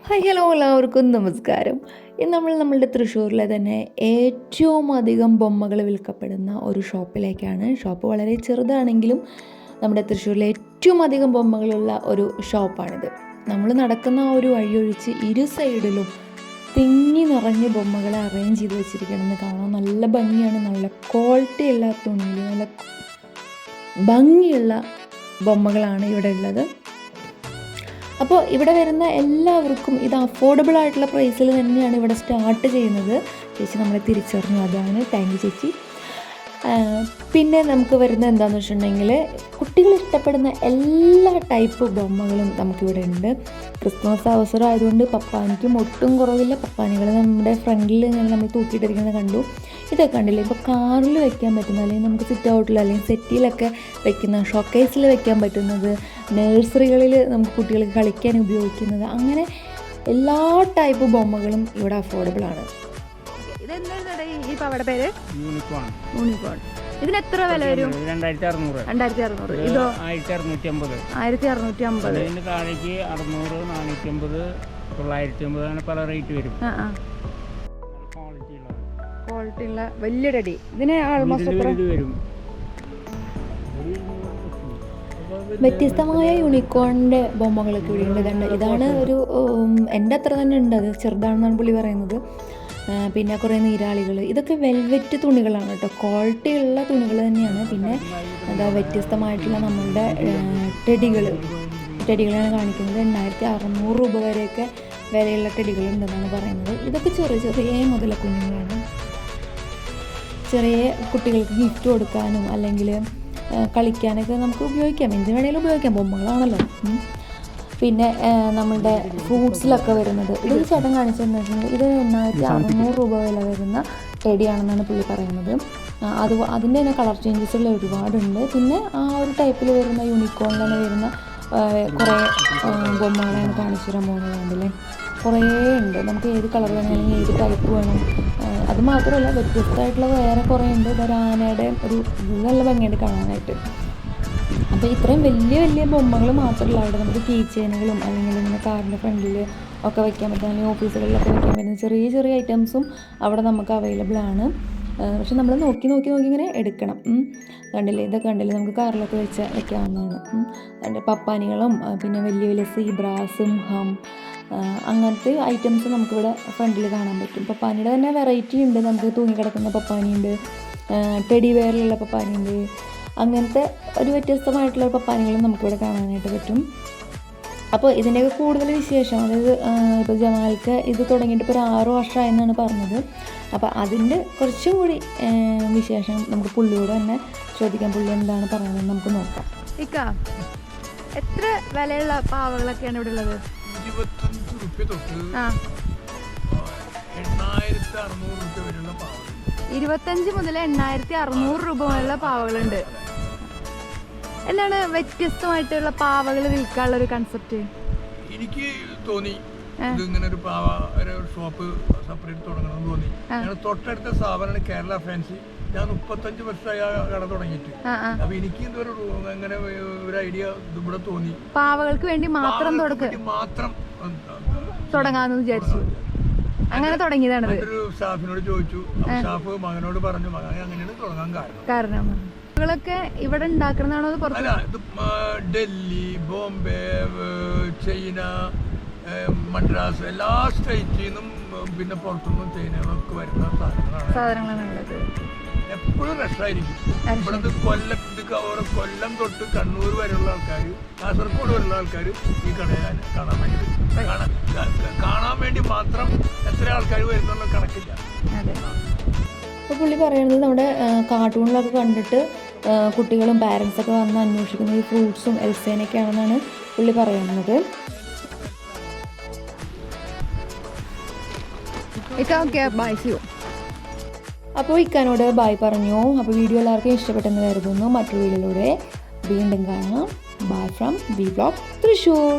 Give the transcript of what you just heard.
Hi hello എല്ലാവർക്കും നമസ്കാരം. ഇന്ന് നമ്മളുടെ തൃശ്ശൂരിലെ തന്നെ ഏറ്റവും അധികം ബൊമ്മകൾ വിൽക്കപ്പെടുന്ന ഒരു ഷോപ്പിലേക്കാണ്. ഷോപ്പ് വളരെ ചെറുതാണെങ്കിലും നമ്മുടെ തൃശ്ശൂരിലെ ഏറ്റവും അധികം ബൊമ്മകളുള്ള ഒരു ഷോപ്പാണിത്. നമ്മൾ നടക്കുന്ന ആ ഒരു വഴിയൊഴിച്ച് ഇരു സൈഡിലും തിങ്ങി നിറഞ്ഞ് ബൊമ്മകളെ അറേഞ്ച് ചെയ്ത് വെച്ചിരിക്കണമെന്ന് കാണാൻ നല്ല ഭംഗിയാണ്. നല്ല ക്വാളിറ്റി ഉള്ള തുണിയിൽ നല്ല ഭംഗിയുള്ള ബൊമ്മകളാണ് ഇവിടെ ഉള്ളത്. അപ്പോൾ ഇവിടെ വരുന്ന എല്ലാവർക്കും ഇത് അഫോർഡബിൾ ആയിട്ടുള്ള പ്രൈസിൽ തന്നെയാണ് ഇവിടെ സ്റ്റാർട്ട് ചെയ്യുന്നത്. ചേച്ചി നമ്മളെ തിരിച്ചറിഞ്ഞു, അതാണ് താങ്ക് യു ചേച്ചി. പിന്നെ നമുക്ക് വരുന്നത് എന്താണെന്ന് വെച്ചിട്ടുണ്ടെങ്കിൽ കുട്ടികൾ ഇഷ്ടപ്പെടുന്ന എല്ലാ ടൈപ്പ് ബൊമ്മകളും നമുക്കിവിടെ ഉണ്ട്. ക്രിസ്മസ് അവസരം ആയതുകൊണ്ട് പപ്പാനിക്കും ഒട്ടും കുറവില്ല. പപ്പാനികൾ നമ്മുടെ ഫ്രണ്ടിൽ നമ്മൾ തൂക്കിയിട്ടിരിക്കുന്നത് കണ്ടു. ഇതൊക്കെ കണ്ടില്ലേ, ഇപ്പോൾ കാറിൽ വെക്കാൻ പറ്റുന്ന, അല്ലെങ്കിൽ നമുക്ക് സിറ്റ് ഔട്ടിൽ അല്ലെങ്കിൽ സെറ്റിയിലൊക്കെ വെക്കുന്ന, ഷോക്കേസിൽ വെക്കാൻ പറ്റുന്നത്, നഴ്സറികളിൽ നമുക്ക് കുട്ടികൾക്ക് കളിക്കാൻ ഉപയോഗിക്കുന്നത്, അങ്ങനെ എല്ലാ ടൈപ്പ് ബൊമ്മകളും ഇവിടെ അഫോർഡബിൾ ആണ്. യൂണിക്കോൺ. ഇതിന് എത്ര വില വരും? 2600. ഇതോ 1650. ഇതിന് താഴേക്ക് 600, 450, 950 അങ്ങനെ പല റേറ്റ് വരും. ക്വാളിറ്റി ഉള്ള വലിയ ഡടി. ഇതിന് ആൾമോസ്റ്റ് വരും. വ്യത്യസ്തമായ യൂണിക്കോണിൻ്റെ ബൊമ്മകളൊക്കെ ഇവിടെ ഉണ്ട്. ഇതാണ് ഒരു എൻ്റെ അത്ര തന്നെ ഉണ്ട്, അത് ചെറുതാണെന്നാണ് പുള്ളി പറയുന്നത്. പിന്നെ കുറേ നീരാളികൾ, ഇതൊക്കെ വെൽവെറ്റ് തുണികളാണ് കേട്ടോ, ക്വാളിറ്റി ഉള്ള തുണികൾ തന്നെയാണ്. പിന്നെ എന്താ വ്യത്യസ്തമായിട്ടുള്ള നമ്മളുടെ ടെഡികളാണ് കാണിക്കുന്നത്. 8600 രൂപ വരെയൊക്കെ വിലയുള്ള ടെഡികളുണ്ടെന്നാണ് പറയുന്നത്. ഇതൊക്കെ ചെറിയ ചെറിയ മുതല കുഞ്ഞുങ്ങളാണ്. ചെറിയ കുട്ടികൾക്ക് ഗിഫ്റ്റ് കൊടുക്കാനും അല്ലെങ്കിൽ കളിക്കാനൊക്കെ നമുക്ക് ഉപയോഗിക്കാം, എന്ത് വേണമെങ്കിലും ഉപയോഗിക്കാം, ബൊമ്മകളാണല്ലോ. പിന്നെ നമ്മളുടെ ഫ്രൂട്ട്സിലൊക്കെ വരുന്നത്, ഇതൊരു ചേട്ടൻ കാണിച്ചതെന്ന് വെച്ചിട്ടുണ്ടെങ്കിൽ ഇത് 8600 രൂപ വില വരുന്ന ടെഡിയാണെന്നാണ് പുള്ളി പറയുന്നത്. അതിൻ്റെ തന്നെ കളർ ചേഞ്ചസുകൾ ഒരുപാടുണ്ട്. പിന്നെ ആ ഒരു ടൈപ്പിൽ വരുന്ന യൂണിക്കോണിൽ തന്നെ വരുന്ന കുറേ ബൊമ്മകളാണ് കാണിച്ചു തരാൻ പോകുന്നത്. കണ്ടില്ലേ, കുറേ ഉണ്ട്. നമുക്ക് ഏത് കളർ വേണമെങ്കിൽ ഏത് ടൈപ്പ് വേണം. അത് മാത്രമല്ല വ്യത്യസ്തമായിട്ടുള്ള വേറെ കുറേ ഉണ്ട്. ആനയുടെ ഒരു നല്ല ഭംഗിയുണ്ട് കാണാനായിട്ട്. അപ്പോൾ ഇത്രയും വലിയ വലിയ ബൊമ്മകൾ മാത്രമല്ല അവിടെ നമുക്ക് കീ ചെയിനുകളും അല്ലെങ്കിൽ ഇങ്ങനെ കാറിൻ്റെ ഫ്രണ്ടിൽ ഒക്കെ വയ്ക്കാൻ പറ്റും, അല്ലെങ്കിൽ ഓഫീസുകളിലൊക്കെ വയ്ക്കാൻ പറ്റുന്ന ചെറിയ ചെറിയ ഐറ്റംസും അവിടെ നമുക്ക് അവൈലബിൾ ആണ്. പക്ഷെ നമ്മൾ നോക്കി ഇങ്ങനെ എടുക്കണം. കണ്ടില്ലേ, ഇതൊക്കെ കണ്ടില്ലേ, നമുക്ക് കാറിലൊക്കെ വയ്ക്കാവുന്നതാണ്. അതിൻ്റെ പപ്പാനികളും പിന്നെ വലിയ വലിയ സീബ്ര, സിംഹം, അങ്ങനത്തെ ഐറ്റംസ് നമുക്കിവിടെ ഫ്രണ്ടിൽ കാണാൻ പറ്റും. പപ്പാനിയുടെ തന്നെ വെറൈറ്റി ഉണ്ട്. നമുക്ക് തൂങ്ങിക്കിടക്കുന്ന പപ്പാനിയുണ്ട്, ടെഡി വെയറിലുള്ള പപ്പാനിയുണ്ട്. അങ്ങനത്തെ ഒരു വ്യത്യസ്തമായിട്ടുള്ള പപ്പാനികളും നമുക്കിവിടെ കാണാനായിട്ട് പറ്റും. അപ്പോൾ ഇതിൻ്റെയൊക്കെ കൂടുതൽ വിശേഷം, അതായത് ഇപ്പോൾ ജമാൽക്ക് ഇത് തുടങ്ങിയിട്ട് ഇപ്പോൾ ഒരു 6 വർഷമായെന്നാണ് പറഞ്ഞത്. അപ്പോൾ അതിൻ്റെ കുറച്ചും കൂടി വിശേഷം നമുക്ക് പുള്ളിയോട് തന്നെ ചോദിക്കാം. പുള്ളി എന്താണ് പറയുന്നത് നമുക്ക് നോക്കാം. ഇക്ക, എത്ര വിലയുള്ള പാവകളൊക്കെയാണ് ഇവിടെ ഉള്ളത്? 25 റുപ്യ തൊട്ട് 8600 രൂപ വരെയുള്ള പാവകൾ. 25 മുതൽ 8600 രൂപ വരെയുള്ള പാവകളുണ്ട്. എന്താണ് വ്യത്യസ്തമായിട്ടുള്ള പാവകൾ വിൽക്കാനുള്ള ഒരു കൺസെപ്റ്റ്? എനിക്ക് തോന്നി ഇതിങ്ങനെ ഒരു പാവ ഒരു ഷോപ്പ് സെപ്പറേറ്റ് തുടങ്ങണമെന്ന് തോന്നി. ഞങ്ങൾ തൊട്ടടുത്ത സ്ഥാപനമാണ് കേരള ഫാൻസി. ഞാൻ 35 വർഷമായി ആ കട തുടങ്ങിയിട്ട്. അപ്പൊ എനിക്ക് ഇതൊരു അങ്ങനെ ഒരു ഐഡിയ ഇവിടെ തോന്നി, പാവകൾക്ക് വേണ്ടി മാത്രം തുടങ്ങാന്ന് വിചാരിച്ചു. അങ്ങനെ തുടങ്ങിയതാണ്. ഒരു സ്റ്റാഫിനോട് ചോദിച്ചു, സ്റ്റാഫ് മകനോട് പറഞ്ഞു, മകൻ അങ്ങനെയാണ് തുടങ്ങാൻ കാരണം. ൊക്കെ ഇവിടെ ഉണ്ടാക്കുന്നതാണോ? അല്ല, ഇത് ഡൽഹി, ബോംബെ, ചൈന, മദ്രാസ്, എല്ലാ സ്റ്റേറ്റിൽ നിന്നും പിന്നെ പുറത്തുനിന്നും ചൈനകളൊക്കെ വരുന്ന സാധനങ്ങളാണ്. എപ്പോഴും റഷായിരിക്കും. ഇവിടുന്ന് കൊല്ലം തൊട്ട് കണ്ണൂർ വരെയുള്ള ആൾക്കാർ, കാസർഗോഡ് വരെയുള്ള ആൾക്കാർ ഈ കടയെ കാണാൻ വേണ്ടി മാത്രം എത്ര ആൾക്കാർ വരുന്നുള്ള കണക്കില്ല. അപ്പോൾ പുള്ളി പറയുന്നത് നമ്മുടെ കാർട്ടൂണിലൊക്കെ കണ്ടിട്ട് കുട്ടികളും പാരൻസൊക്കെ വന്ന് അന്വേഷിക്കുന്നത് ഈ ഫ്രൂട്ട്സും എൽസേനൊക്കെയാണെന്നാണ് പുള്ളി പറയുന്നത്. അപ്പോൾ ഇക്കാനോട് ബായ് പറഞ്ഞു. അപ്പോൾ വീഡിയോ എല്ലാവർക്കും ഇഷ്ടപ്പെട്ടെന്ന് കരുതുന്നു. മറ്റൊരു വീഡിയോയിലൂടെ വീണ്ടും കാണാം. Bye from V vlog Thrissur.